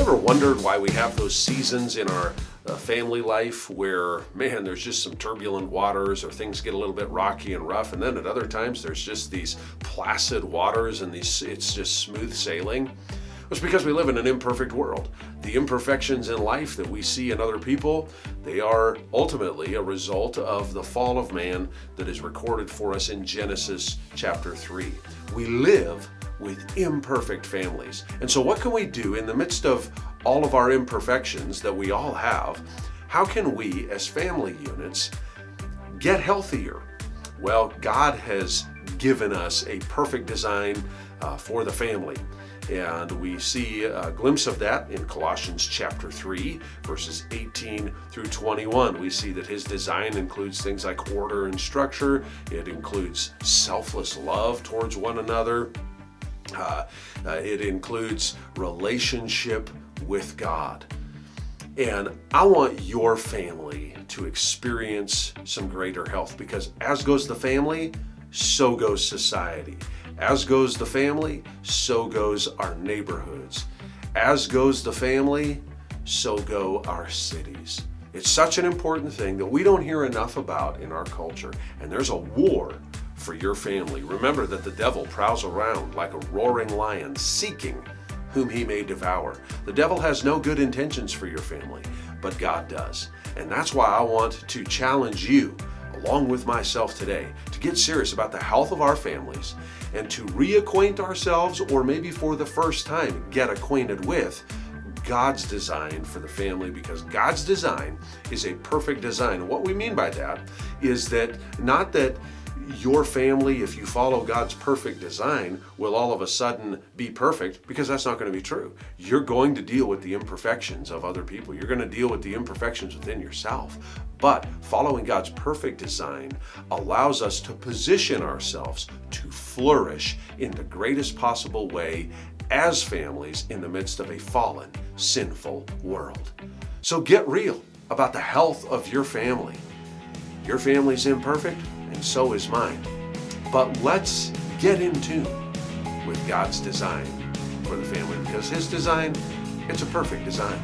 ever wondered why we have those seasons in our family life where, man, there's just some turbulent waters or things get a little bit rocky and rough, and then at other times there's just these placid waters and it's just smooth sailing? It's because we live in an imperfect world. The imperfections in life that we see in other people, they are ultimately a result of the fall of man that is recorded for us in Genesis chapter 3. We live with imperfect families. And so what can we do in the midst of all of our imperfections that we all have? How can we as family units get healthier? Well, God has given us a perfect design for the family. And we see a glimpse of that in Colossians chapter 3, verses 18 through 21. We see that his design includes things like order and structure. It includes selfless love towards one another. It includes relationship with God. And I want your family to experience some greater health, because as goes the family, so goes society. As goes the family, so goes our neighborhoods. As goes the family, so go our cities. It's such an important thing that we don't hear enough about in our culture. And there's a war for your family. Remember that the devil prowls around like a roaring lion, seeking whom he may devour. The devil has no good intentions for your family, but God does. And that's why I want to challenge you, along with myself today, to get serious about the health of our families and to reacquaint ourselves, or maybe for the first time, get acquainted with God's design for the family, because God's design is a perfect design. And what we mean by that is that not that your family, if you follow God's perfect design, will all of a sudden be perfect, because that's not going to be true. You're going to deal with the imperfections of other people. You're going to deal with the imperfections within yourself. But following God's perfect design allows us to position ourselves to flourish in the greatest possible way as families in the midst of a fallen, sinful world. So get real about the health of your family. Your family's imperfect, and so is mine. But let's get in tune with God's design for the family, because his design, it's a perfect design.